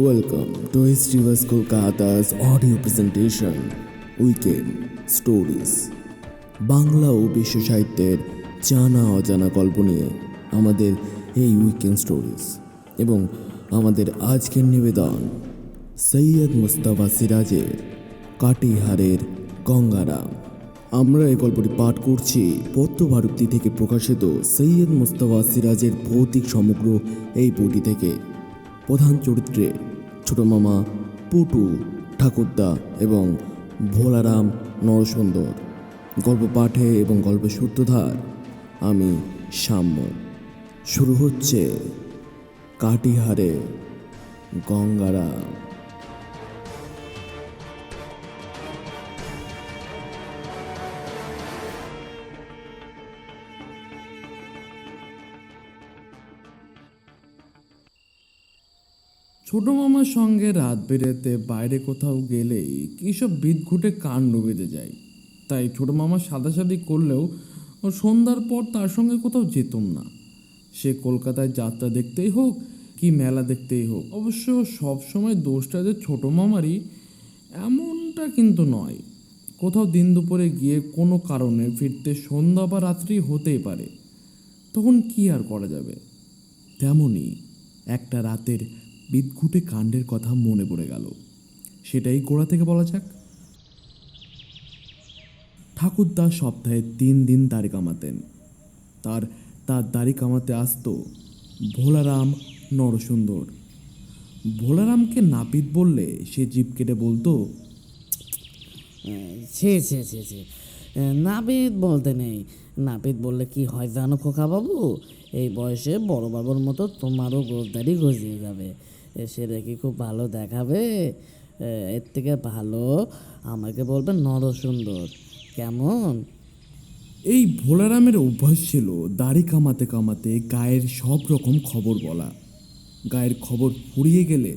Welcome to History Kolkata's audio presentation Weekend Stories. Bangla ও বিশ্ব সাহিত্যের জানা অজানা গল্প নিয়ে আমাদের এই উইকেন্ড স্টোরিজ এবং আমাদের আজকের নিবেদন সৈয়দ মুস্তাফা সিরাজের কাটিহারের গঙ্গারাম। আমরা এই গল্পটি পাঠ করছি পদ্মভারতী থেকে প্রকাশিত সৈয়দ মুস্তাফা সিরাজের ভৌতিক সমগ্র এই বইটি থেকে। প্রধান চরিত্রে ছোট মামা, পুটু, ঠাকুরদা এবং ভোলারাম নরসুন্দর। গল্প পাঠে এবং গল্পের সূত্রধার আমি সাম্য। শুরু হচ্ছে কাটিহারে গঙ্গারাম। ছোট মামার সঙ্গে রাত বেরাতে বাইরে কোথাও গেলেই কী সব বিদঘুটে কাণ্ড বেঁধে যায়। তাই ছোট মামা সাদাসাদি করলেও সন্ধ্যার পর তার সঙ্গে কোথাও যেতাম না। সে কলকাতায় যাত্রা দেখতেই হোক কি মেলা দেখতেই হোক। অবশ্য সব সময় দোষটা যে ছোট মামারই এমনটা কিন্তু নয়। কোথাও দিন দুপুরে গিয়ে কোনো কারণে ফিরতে সন্ধ্যা বা রাত্রি হতেই পারে, তখন কি আর করা যাবে। তেমনই একটা রাতের বিদঘুটে কাণ্ডের কথা মনে পড়ে গেল। সেটাই গোড়া থেকে বলা যাক। ঠাকুরদা সপ্তাহে 3 দিন দাড়ি কামাতেন। তার দাড়ি কামাতে আসতো ভোলারাম নরসুন্দর। ভোলারামকে নাপিত বললে সে জিভ কেটে বলতো, ছি ছি ছি ছি, নাপিত বলতে নেই। নাপিত বললে কি হয় জানো খোকা বাবু, এই বয়সে বড় বাবুর মতো তোমারও গোজদারি গজিয়ে যাবে। সেটা কি খুব ভালো দেখাবে? এর থেকে ভালো আমাকে বলবে নরসুন্দর, কেমন? এই ভোলারামের অভ্যাস ছিল দাড়ি কামাতে কামাতে গায়ের সব রকম খবর বলা। গায়ের খবর ফুরিয়ে গেলে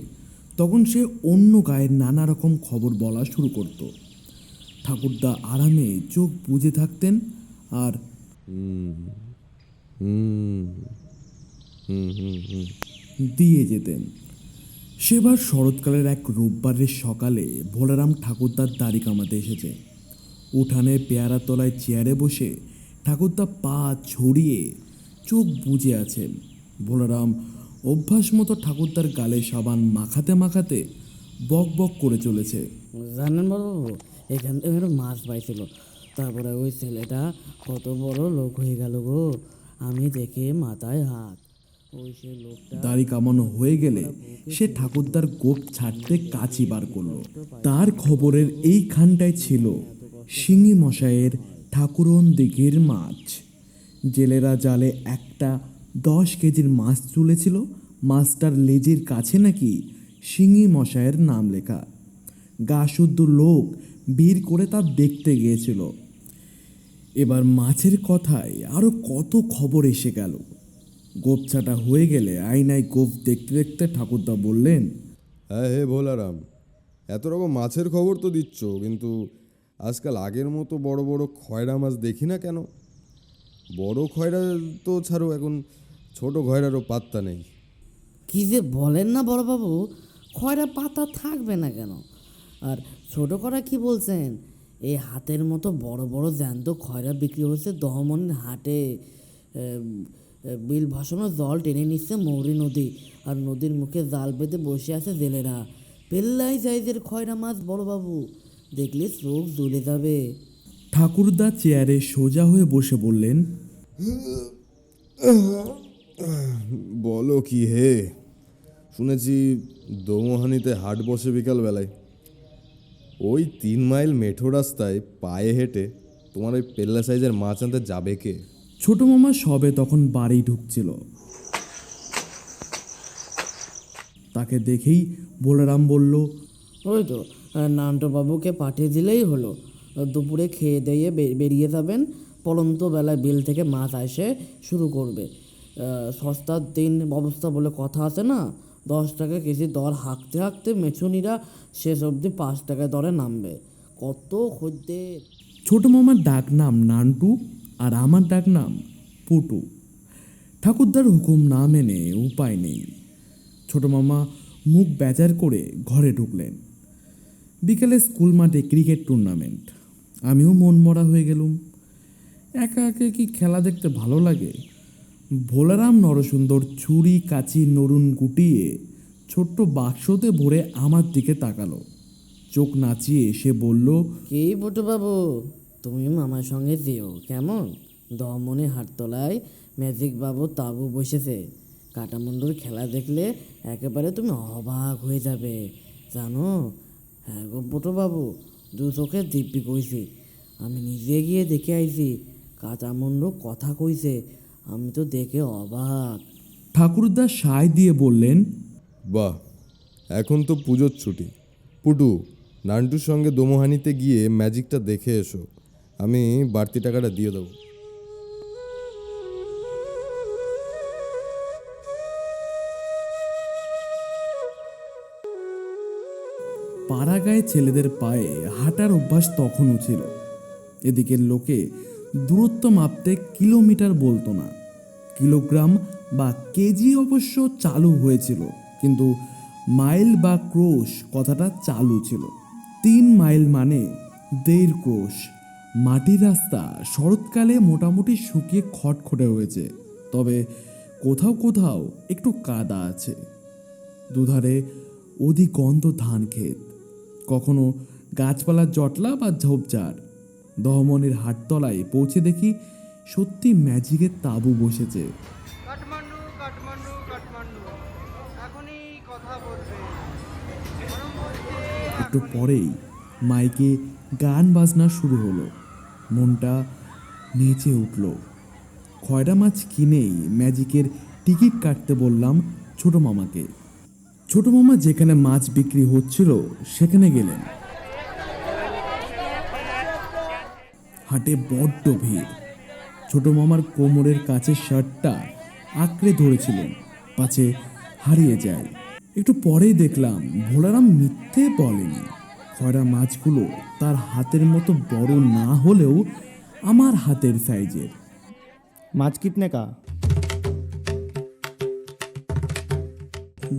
তখন সে অন্য গায়ের নানা রকম খবর বলা শুরু করত। ঠাকুরদা আরামে চোখ বুজে থাকতেন আর দিয়ে যেতেন। সেবার শরৎকালের এক রোববারের সকালে ভোলারাম ঠাকুরদার দাড়ি কামাতে এসেছে। উঠানে পেয়ারা তলায় চেয়ারে বসে ঠাকুরদা পা ছড়িয়ে চোখ বুজে আছেন। ভোলারাম অভ্যাস মতো ঠাকুরদার গালে সাবান মাখাতে মাখাতে বক বক করে চলেছে। জানেন বড়বাবু, এখান থেকে একটা মাছ পাইছিল, তারপরে ওই ছেলেটা কত বড় লোক হয়ে গেল গো, আমি দেখে মাথায় হাত। ওই সে লোকটা দাড়ি কামানো হয়ে গেলে সে ঠাকুরদার গোপ ছাড়তে কাঁচি বার করলো। তার খবরের এইখানটায় ছিল শিঙি মশাইয়ের ঠাকুরন দিঘির মাছ। জেলেরা জালে একটা 10 কেজির মাছ তুলেছিল। মাছটার লেজের কাছে নাকি শিঙি মশাইয়ের নাম লেখা। গা শুদ্ধ লোক বীর করে তা দেখতে গিয়েছিল। এবার মাছের কথায় আরও কত খবর এসে গেল। গোপ ছাটা হয়ে গেলে আয়নায় গোপ দেখতে দেখতে ঠাকুরদা বললেন, হ্যাঁ হে ভোলারাম, এত রকম মাছের খবর তো দিচ্ছ, কিন্তু আজকাল আগের মতো বড় বড় খয়রা মাছ দেখি না কেন? বড় খয়রা তো ছাড়ো, এখন ছোট খয়রারও পাত্তা নেই। কি যে বলেন না বড়বাবু, খয়রা পাতা থাকবে না কেন? আর ছোট করা কি বলছেন? এই হাতের মতো বড় বড় জ্যান্ত খয়রা বিক্রি হচ্ছে দহমনির হাটে। বিল ভাসানো জল টেনে নিচ্ছে মৌরি নদী, আর নদীর মুখে জাল বেঁধে বসে আছে জেলেরা। পেল্লাই সাইজের খয়রা মাছ বড়বাবু, দেখলে চোখ জ্বলে যাবে। ঠাকুরদা চেয়ারে সোজা হয়ে বসে বললেন, বলো কি হে, শুনেছি দোমোহানিতে হাট বসে বিকালবেলায়। ওই 3 মাইল মেঠো রাস্তায় পায়ে হেঁটে তোমার ওই পেল্লা সাইজের মাছ আনতে যাবে কে? ছোট মামা সবে তখন বাড়ি ঢুকছিল। তাকে দেখেই ভোলারাম বলল, ওই তো নান্টু বাবুকে পাঠিয়ে দিলেই হলো। দুপুরে খেয়ে দিয়ে বেরিয়ে যাবেন। পরন্ত বেলায় বিল থেকে মাছ আসে শুরু করবে। সস্তার দিন ব্যবস্থা বলে কথা আছে না, 10 টাকা কেজি দর হাঁকতে হাঁকতে মেছুনিরা শেষ অবধি 5 টাকায় দরে নামবে। কত খদ্দের! ছোট মামার ডাক নাম নান্টু আর আমার ডাক নাম পুটু। ঠাকুরদার হুকুম না মেনে উপায় নেই। ছোট মামা মুখ বেজার করে ঘরে ঢুকলেন। বিকেলে স্কুল মাঠে ক্রিকেট টুর্নামেন্ট, আমিও মনমরা হয়ে গেলুম। একা একা কি খেলা দেখতে ভালো লাগে? ভোলারাম নরসুন্দর ছুরি কাঁচি নরুন গুটিয়ে ছোট্ট বাক্সতে ভরে আমার দিকে তাকালো। চোখ নাচিয়ে সে বলল, কি বাবু, তুমি মামার সঙ্গে যেও কেমন? দমনে হাটতলায় ম্যাজিক বাবু তাবু বসেছে। কাটামুন্ডুর খেলা দেখলে একেবারে তুমি অবাক হয়ে যাবে জানো। হ্যাঁ গো বাবু, দু চোখে দিব্যি কইছি। আমি নিজে গিয়ে দেখে আইছি। কাটামুন্ডু কথা কইছে, আমি তো দেখে অবাক। ঠাকুরদা সায় দিয়ে বললেন, বাহ, এখন তো পুজোর ছুটি। পুটু, নান্টুর সঙ্গে দোমোহানিতে গিয়ে ম্যাজিকটা দেখে এসো, আমি বাড়তি টাকাটা দিয়ে দেবো। পাড়াগাঁয়ে ছেলেদের পায়ে হাঁটার অভ্যাস তখনও ছিল। এদিকের লোকে দূরত্ব মাপতে কিলোমিটার বলতো না, কিলোগ্রাম বা কেজি অবশ্য চালু হয়েছিল, কিন্তু মাইল বা ক্রোশ কথাটা চালু ছিল। 3 মাইল মানে 1.5 ক্রোশ। মাটির রাস্তা শরৎকালে মোটামুটি শুকিয়ে খটখটে হয়েছে, তবে কোথাও কোথাও একটু কাদা আছে। দুধারে অধিকন্ত ধান ক্ষেত, কখনো গাছপালার জটলা বা ঝোপঝাড়। দহমনের হাটতলায় পৌঁছে দেখি সত্যি ম্যাজিকের তাঁবু বসেছে। কাঠমান্ডু কাঠমান্ডু কাঠমান্ডু এখনই কথা বলবে। আরম্ভ হচ্ছে একটু পরেই মাইকে গান বাজনা শুরু হলো। মনটা নেচে উঠল। খয়রা মাছ কিনেই ম্যাজিকের টিকিট কাটতে বললাম ছোট মামাকে। ছোট মামা যেখানে মাছ বিক্রি হচ্ছিল সেখানে গেলেন। হাটে বড্ড ভিড়। ছোট মামার কোমরের কাছে শার্টটা আঁকড়ে ধরেছিলেন, পাছে হারিয়ে যায়। একটু পরেই দেখলাম ভোলারাম মিথ্যে বলেনি। খয়রা মাছগুলো তার হাতের মতো বড় না হলেও আমার হাতের সাইজের। माछ कितने का?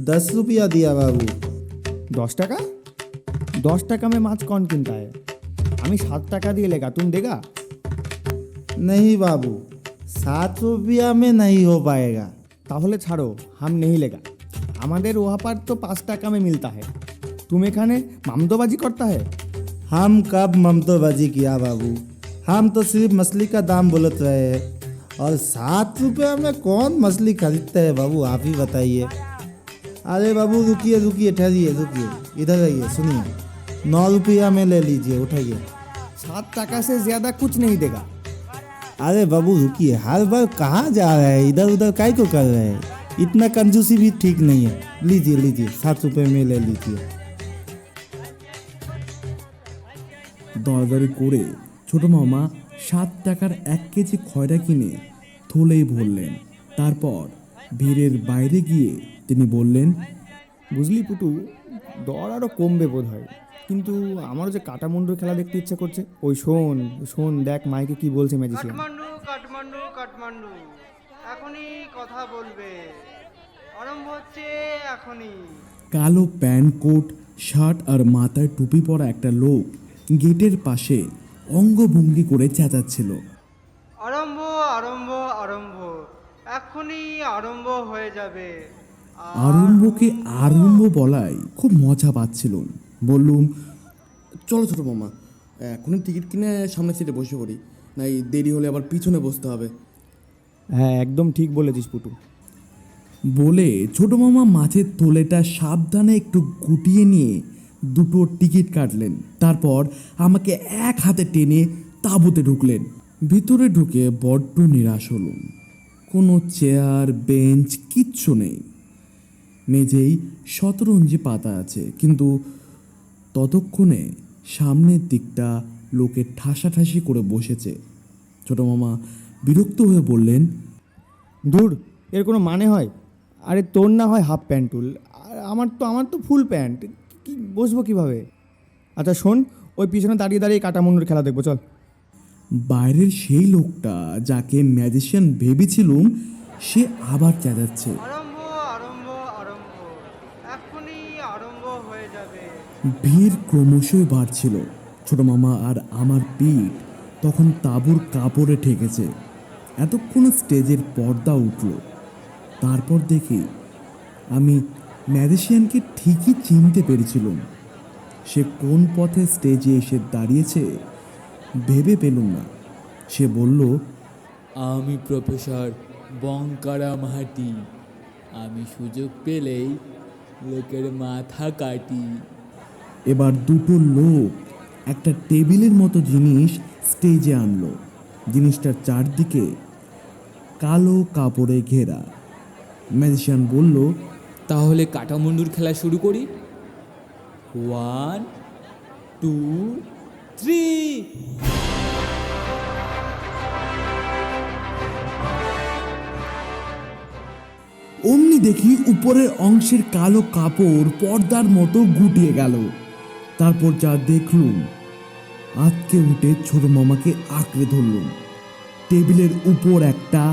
10 रुपया दिया बाबू। 10 টাকা? 10 টাকা में माछ कौन किनता है? हमें 7 টাকা দিয়ে लेगा, तुम देगा? नहीं बाबू, 7 रुपया में नहीं हो पाएगा। তাহলে ছাড়ো, हम नहीं लेगा। আমাদের वहाँ पर तो 5 টাকা में मिलता है। तुम এখানে মামদোবাজি करता है? हम कब ममतोबाजी किया बाबू, हम तो सिर्फ मछली का दाम बोलत रहे हैं। और 7 रुपया में कौन मछली खरीदता है बाबू, आप ही बताइए। अरे बाबू रुकिए रुकिए, ठहरिए, रुकिए, इधर आइए, सुनिए। 9 रुपया में ले लीजिए, उठाइए। 7 টাকা से ज़्यादा कुछ नहीं देगा। अरे बाबू रुकिए, हर बार कहाँ जा रहे हैं, इधर उधर काहे को कर रहे हैं? इतना कंजूसी भी ठीक नहीं है। लीजिए लीजिए, 7 रुपये में ले लीजिए। দরদারি করে ছোট মামা 7 টাকার 1 কেজি খয়রা কিনে থলেই ভরলেন। তারপর ভিড়ের বাইরে গিয়ে তিনি বললেন, বুঝলি পুটু, দর আরও কমবে বোধ হয়, কিন্তু আমারও যে কাটামুন্ডুর খেলা দেখতে ইচ্ছা করছে। ওই শোন শোন, দেখ মাইকে কি বলছে ম্যাজিশিয়ান। কাঠমান্ডু কাঠমান্ডু কাঠমান্ডু এখনই কথা বলবে। আরম্ভ হচ্ছে এখনই। কালো প্যান্ট কোট শার্ট আর মাথায় টুপি পরা একটা লোক গেটের পাশে অঙ্গভঙ্গি করে চেঁচাচ্ছিল। আরম্ভ আরম্ভ আরম্ভ এখনই আরম্ভ হয়ে যাবে। আরম্ভকে আরম্ভ বলায় খুব মজা পাচ্ছিলাম। বললুম, চলো ছোট মামা, এখনই টিকিট কিনে সামনের সিটে বসে পড়ি, নাই দেরি হলে আবার পিছনে বসতে হবে। হ্যাঁ একদম ঠিক বলেছিস পুটু। বলে ছোট মামা মাছের থলেটা সাবধানে একটু গুটিয়ে নিয়ে 2টো টিকিট কাটলেন। তারপর আমাকে এক হাতে টেনে তাঁবুতে ঢুকলেন। ভিতরে ঢুকে বড্ড নিরাশ হলুম। কোনো চেয়ার বেঞ্চ কিচ্ছু নেই। মেঝেই শতরঞ্জি পাতা আছে, কিন্তু ততক্ষণে সামনের দিকটা লোকে ঠাসাঠাসি করে বসেছে। ছোট মামা বিরক্ত হয়ে বললেন, ধুর, এর কোনো মানে হয়? আরে তোর না হয় হাফ প্যান্টুল, আর আমার তো ফুল প্যান্ট, কি বসবো কিভাবে? আচ্ছা শোন, ওই পিছনে দাঁড়িয়ে দাঁড়িয়ে কাটামুন্ডুর খেলা দেখবো, চল। বাইরের সেই লোকটা যাকে ম্যাজিশিয়ান ভেবেছিলুম সে আবার চেঁচাচ্ছে। আরম্ভ আরম্ভ আরম্ভ এখনই ভিড় ক্রমশই বাড়ছিল। ছোট মামা আর আমার পিঠ তখন তাঁবুর কাপড়ে ঠেকেছে। এতক্ষণ স্টেজের পর্দা উঠল। তারপর দেখি আমি ম্যাজিশিয়ানকে ঠিকই চিনতে পেরেছিলাম। সে কোন পথে স্টেজে এসে দাঁড়িয়েছে ভেবে পেলুম না। সে বলল, আমি প্রফেসর বঙ্কারা মাহাটি। আমি সুযোগ পেলেই লোকের মাথা কাটি। এবার দুটো লোক একটা টেবিলের মতো জিনিস স্টেজে আনলো। জিনিসটার চারদিকে কালো কাপড়ে ঘেরা। ম্যাজিশিয়ান বলল, তাহলে কাটামুন্ডুর খেলা শুরু করি। 1 2 3। অমনি দেখি উপরের অংশের কালো কাপড় পর্দার মতো গুটিয়ে গেল। তারপর যা দেখলুম, আতকে উঠে ছোট মামাকে আঁকড়ে ধরলুম। টেবিলের উপর একটা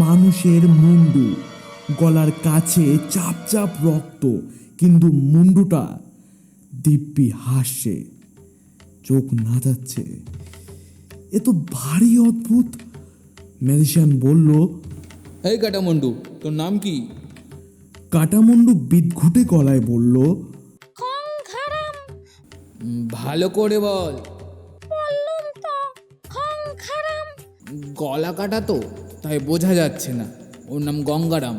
মানুষের মুন্ডু, গলার কাছে চাপ চাপ রক্ত, কিন্তু মুন্ডুটা দিব্যি হাসছে, চোখ নাচাচ্ছে। এ তো ভারী অদ্ভুত। ম্যাজিশিয়ান বলল, এই কাটামুন্ডু, তোর নাম কি? কাটামুন্ডু বিদঘুটে গলায় বলল, ভালো করে বল। গলা কাটা তো, তাই বোঝা যাচ্ছে না। ওর নাম গঙ্গারাম।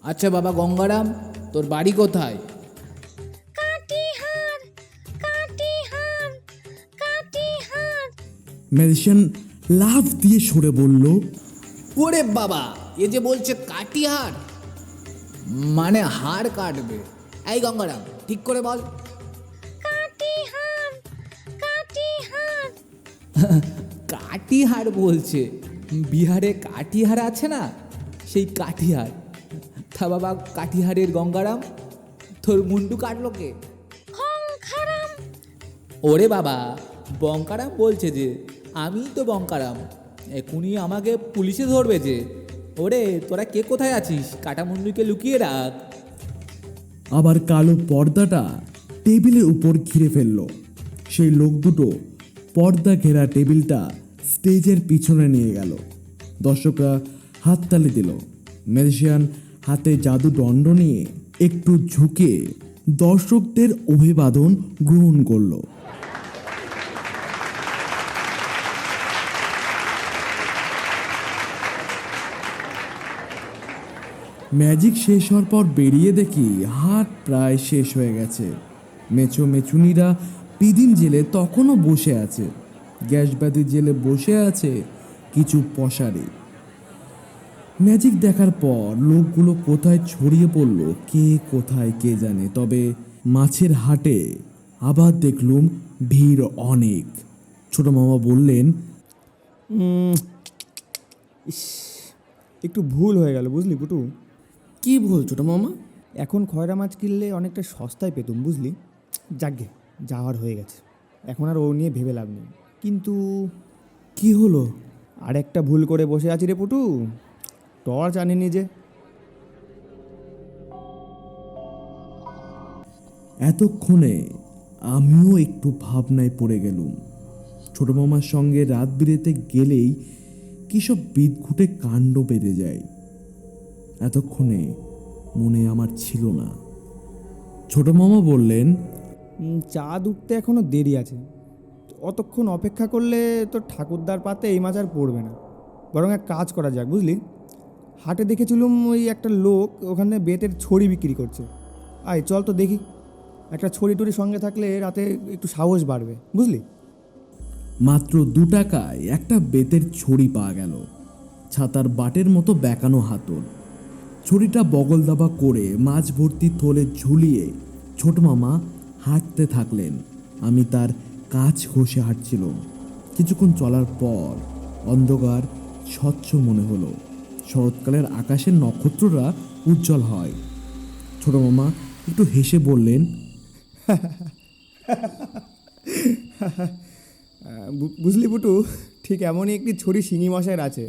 আচ্ছা বাবা গঙ্গারাম, তোর বাড়ি কোথায়? ম্যাজিশিয়ান লাফ দিয়ে সরে বলল, ওরে বাবা, এ যে বলছে কাটিহার, মানে হাড় কাটবে। এই গঙ্গারাম, ঠিক করে বল। কাটিহার বলছে। বিহারে কাটিহার আছে না, সেই কাটিহার। তা বাবা কাটিহারের গঙ্গারাম, তোর মুন্ডু কাটলো কে? ওরে বাবা, বঙ্কারাম বলছে যে আমি তো বঙ্কারাম। এখনই আমাকে পুলিশে ধরবে যে। ওরে তোরা কে কোথায় আছিস? কাটামুন্ডুকে লুকিয়ে রাখ। আবার কালো পর্দাটা টেবিলের উপর ঘিরে ফেলল। সেই লোক দুটো পর্দা ঘেরা টেবিলটা স্টেজের পিছনে নিয়ে গেল। দর্শকরা হাততালি দিল। ম্যাজিশিয়ান হাতে জাদু দণ্ড নিয়ে একটু ঝুঁকে দর্শকদের অভিবাদন গ্রহণ করলো। ম্যাজিক শেষ হওয়ার পর বেরিয়ে দেখি হাট প্রায় শেষ হয়ে গেছে। মেছো মেচুনিরা পিদিম জেলে তখনও বসে আছে। গ্যাসবাতি জেলে বসে আছে কিছু পশারে। ম্যাজিক দেখার পর লোকগুলো কোথায় ছড়িয়ে পড়ল কে কোথায় কে জানে। তবে মাছের হাটে আবার দেখলুম ভিড় অনেক। ছোট মামা বললেন, একটু ভুল হয়ে গেল বুঝলি পুটু। কি ভুল ছোট মামা? এখন খয়রা মাছ কিনলে অনেকটা সস্তায় পেতুম বুঝলি। যাকগে, যাওয়ার হয়ে গেছে, এখন আর ও নিয়ে ভেবে লাভ নেই। কিন্তু কি হলো? আর একটা ভুল করে বসে আছি রে পুটু, টর্চ আনিনি যে। এতক্ষণে আমিও একটু ভাবনায় পড়ে গেলুম। ছোট মামার সঙ্গে রাত বিরেতে গেলেই কী সব বিদঘুটে কাণ্ড বেড়ে যায়। এতক্ষণে মনে আমার ছিল না। ছোট মামা বললেন, চাঁদ উঠতে এখনও দেরি আছে। অতক্ষণ অপেক্ষা করলে তো ঠাকুরদার পাতে এই মাছ আর পড়বে না। বরং এক কাজ করা যাক বুঝলি। হাটে দেখেছিলুম ওই একটা লোক ওখানে বেতের ছড়ি বিক্রি করছে। আয় চল তো দেখি। একটা ছড়ি টড়ি সঙ্গে থাকলে রাতে একটু সাহস বাড়বে বুঝলি। মাত্র 2 টাকায় একটা বেতের ছড়ি পাওয়া গেল। ছাতার বাটের মতো বেঁকানো হাতল। ছড়িটা বগল দাবা করে মাছ ভর্তি থলে ঝুলিয়ে ছোট মামা হাঁটতে থাকলেন। আমি তার কাছ ঘষে হাঁটছিলাম। কিছুক্ষণ চলার পর অন্ধকার স্বচ্ছ মনে হলো। শরৎকালের আকাশের নক্ষত্ররা উজ্জ্বল হয়। ছোট মামা একটু হেসে বললেন, বুঝলি পুটু, ঠিক এমনই একটি ছড়ি শিঙি মশাইয়ের আছে।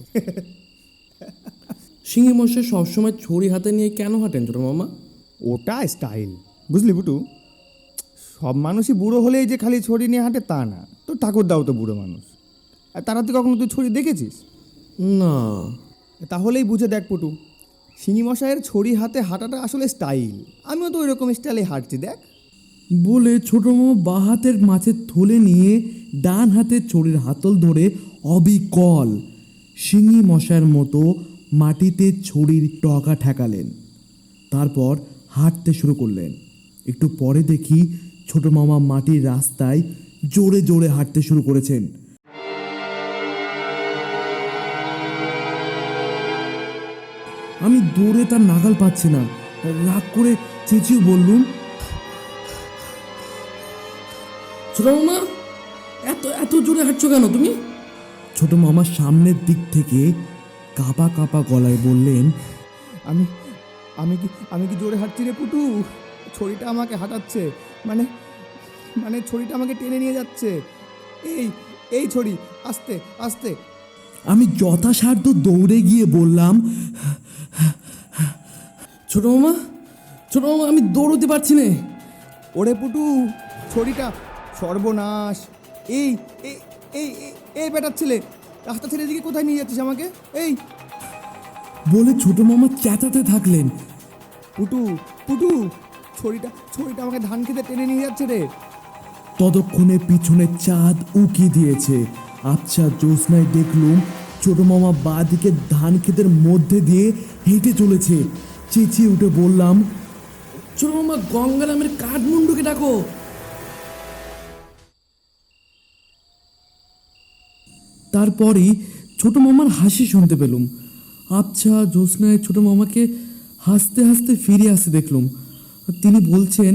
শিঙি মশাই সবসময় ছড়ি হাতে নিয়ে কেন হাঁটেন ছোট মামা? ওটা স্টাইল বুঝলি পুটু। সব মানুষই বুড়ো হলেই যে খালি ছড়ি নিয়ে হাঁটে তা না, তো ঠাকুরদাও তো বুড়ো মানুষ। আর তারা তো কখনো তুই ছড়ি দেখেছিস? না। তাহলেই বুঝে দেখ পুটু, শিঙি মশাইয়ের ছড়ি হাতে হাঁটাটা আসলে স্টাইল। আমিও তো ওই রকম স্টাইলে হাঁটছি দেখ। বলে ছোট মামা বাঁ হাতের মাছের থলে নিয়ে ডান হাতে ছড়ির হাতল ধরে অবিকল শিঙি মশার মতো মাটিতে ছড়ির টকা ঠেকালেন। তারপর হাঁটতে শুরু করলেন। একটু পরে দেখি ছোট মামা মাটির রাস্তায় জোরে জোরে হাঁটতে শুরু করেছেন। আমি দৌড়ে তার নাগাল পাচ্ছি না। রাগ করে চেঁচিয়ে বললুম, ছোট মামা, এত এত জোরে হাঁটছো কেন তুমি? ছোট মামা সামনের দিক থেকে কাঁপা কাঁপা গলায় বললেন, আমি আমি কি আমি কি জোরে হাঁটছি রে পুটু? ছড়িটা আমাকে হাঁটাচ্ছে, মানে মানে ছড়িটা আমাকে টেনে নিয়ে যাচ্ছে। এই এই ছড়ি, আস্তে আস্তে। আমি যথাসাধ্য দৌড়ে গিয়ে বললাম, ছোট মামা, ছোট মামা, আমি দৌড়তে পারছি না। ওরে পুটু, ছড়িটা সর্বনাশ! এই এই এই এই- এই বেটার ছেলে, রাস্তা ছেড়ে দিকে কোথায় নিয়ে যাচ্ছিস আমাকে? এই বলে ছোট মামা চেঁচাতে থাকলেন। পুটু পুটু, ছড়িটা ছড়িটা আমাকে ধান খেতে টেনে নিয়ে যাচ্ছে রে। ততক্ষণে পিছনে চাঁদ উকি দিয়েছে। আচ্ছা জ্যোৎস্নায় দেখলুম ছোট মামা বাঁ দিকে ধান ক্ষেতের মধ্যে দিয়ে হেঁটে চলেছে। চেঁচিয়ে উঠে বললাম, ছোট মামা, গঙ্গারামের কাঠমুন্ডুকে ডাকো। তারপরই ছোট মামার হাসি শুনতে পেলুম। আচ্ছা জ্যোৎস্নায় ছোট মামাকে হাসতে হাসতে ফিরে আসতে দেখলুম। তিনি বলছেন,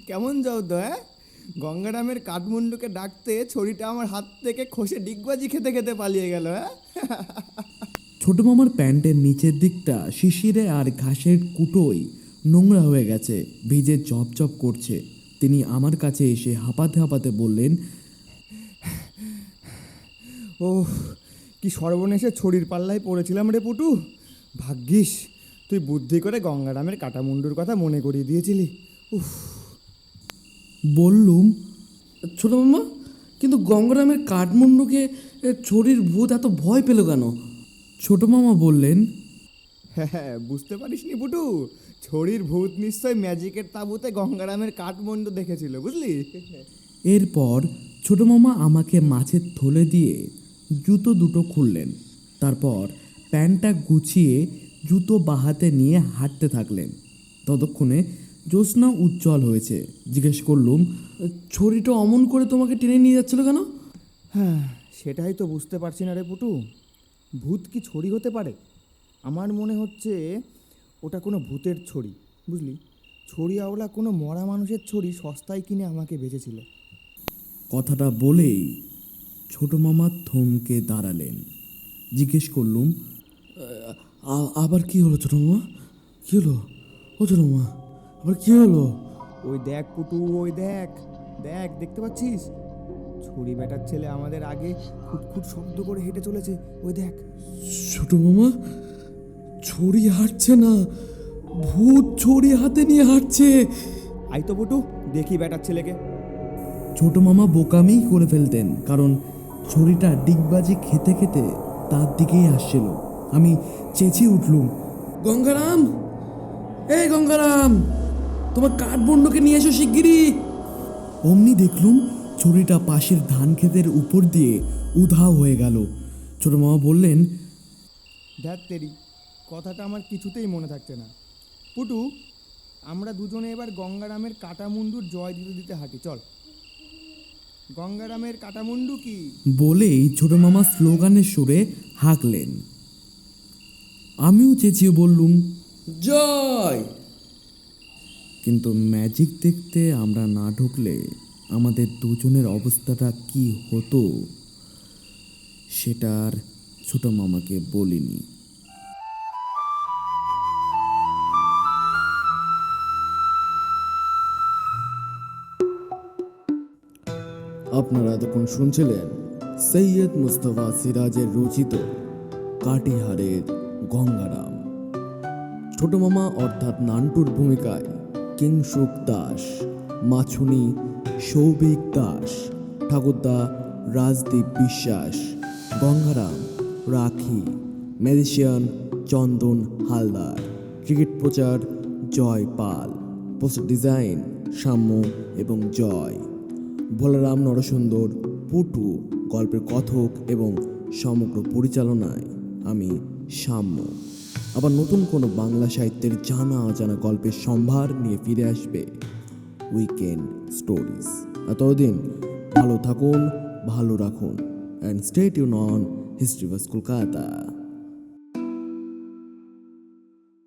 কেমন যাও তো, হ্যাঁ? গঙ্গারামের কাঠমুন্ডুকে ডাকতে ছড়িটা আমার হাত থেকে খসে ডিগবাজি খেতে খেতে পালিয়ে গেল, হ্যাঁ? ছোট মামার প্যান্টের নিচের দিকটা শিশিরে আর ঘাসের কুটোয় নোংরা হয়ে গেছে, ভিজে চপচপ করছে। তিনি আমার কাছে এসে হাঁপাতে হাঁপাতে বললেন, ওহ, কি সর্বনেশে ছড়ির পাল্লায় পড়েছিলাম রে পুটু। ভাগ্যিস তুই বুদ্ধি করে গঙ্গারামের কাটামুন্ডুর কথা মনে করিয়ে দিয়েছিলি। উফ। বললুম, ছোট মামা, কিন্তু গঙ্গারামের কাঠমুন্ডুকে ছড়ির ভূত এত ভয় পেল কেন? ছোট মামা বললেন, হ্যাঁ, বুঝতে পারিসনি পুটু? ছড়ির ভূত নিশ্চয় ম্যাজিকের তাঁবুতে গঙ্গারামের কাঠমুন্ডু দেখেছিল, বুঝলি? এরপর ছোট মামা আমাকে মাছের থলে দিয়ে জুতো দুটো খুললেন। তারপর প্যান্টটা গুছিয়ে জুতো বাহাতে নিয়ে হাঁটতে থাকলেন। ততক্ষণে জ্যোৎস্না উজ্জ্বল হয়েছে। জিজ্ঞেস করলুম, ছড়িটা অমন করে তোমাকে টেনে নিয়ে যাচ্ছিল কেন? হ্যাঁ, সেটাই তো বুঝতে পারছি না রে পুটু। ভূত কি ছড়ি হতে পারে? আমার মনে হচ্ছে ওটা কোনো ভূতের ছড়ি, বুঝলি? ছড়ি আওলা কোনো মরা মানুষের ছড়ি সস্তায় কিনে আমাকে বেচেছিল। কথাটা বলেই ছোট মামা থমকে দাঁড়ালেন। জিজ্ঞেস করলুম, আবার কি হলো ছোট মামা? কি হলো? ও ছোট মামা, আবার কি হলো? ওই দেখ পুটু, ওই দেখ দেখ, দেখতে পাচ্ছিস? ছড়ি বেটার ছেলে আমাদের আগে খুটখুট শব্দ করে হেঁটে চলেছে। ওই দেখ। ছোট মামা, ছড়ি হাঁটছে না, ভূত ছড়ি হাতে নিয়ে হাঁটছে। আই তো পুটু, দেখি বেটার ছেলেকে। ছোট মামা বোকামি করে ফেলতেন, কারণ ছড়িটা ডিগবাজি খেতে খেতে তার দিকেই আসছিল। আমি চেঁচিয়ে উঠলুম, গঙ্গারাম, এই গঙ্গারাম, তোমার কাঠমুন্ডুকে নিয়ে এসো শিগগিরই। অমনি দেখলুম ছড়িটা পাশের ধান ক্ষেতের উপর দিয়ে উধাও হয়ে গেল। ছোট মামা বললেন, দেখ তেরি, কথাটা আমার কিছুতেই মনে থাকছে না। পুটু, আমরা দুজনে এবার গঙ্গারামের কাটামুন্ডুর জয় দিতে দিতে হাঁটি, চল। গঙ্গারামের কাটামুন্ডু কি? বলেই ছোট মামা স্লোগানের সুরে হাঁকলেন। আমিও চেঁচিয়ে বললুম, জয়। কিন্তু ম্যাজিক দেখতে আমরা না ঢুকলে আমাদের দুজনের অবস্থাটা কি হতো সেটা আর ছোট মামাকে বলিনি। আপনারা এতক্ষণ শুনছিলেন সৈয়দ মুস্তফা সিরাজের রচিত কাটিহারের গঙ্গারাম। ছোট মামা অর্থাৎ নান্টুর ভূমিকায় কিংসুক দাস, মাছুনি সৌভিক দাস, ঠাকুরদা রাজদীপ বিশ্বাস, গঙ্গারাম রাখি, ম্যাজিশিয়ান চন্দন হালদার, ক্রিকেট প্রচার জয় পাল, পোস্টার ডিজাইন সাম্য এবং জয়, বলরাম নরসুন্দর, পুটু, গল্পের কথক এবং সমগ্র পরিচালনায় আমি সাম্য। আবার নতুন কোনো বাংলা সাহিত্যের জানা অজানা গল্পের সম্ভার নিয়ে ফিরে আসবে উইকেন্ড স্টোরিজ। এতদিন ভালো থাকুন, ভালো রাখুন, and stay tune on history bus Kolkata.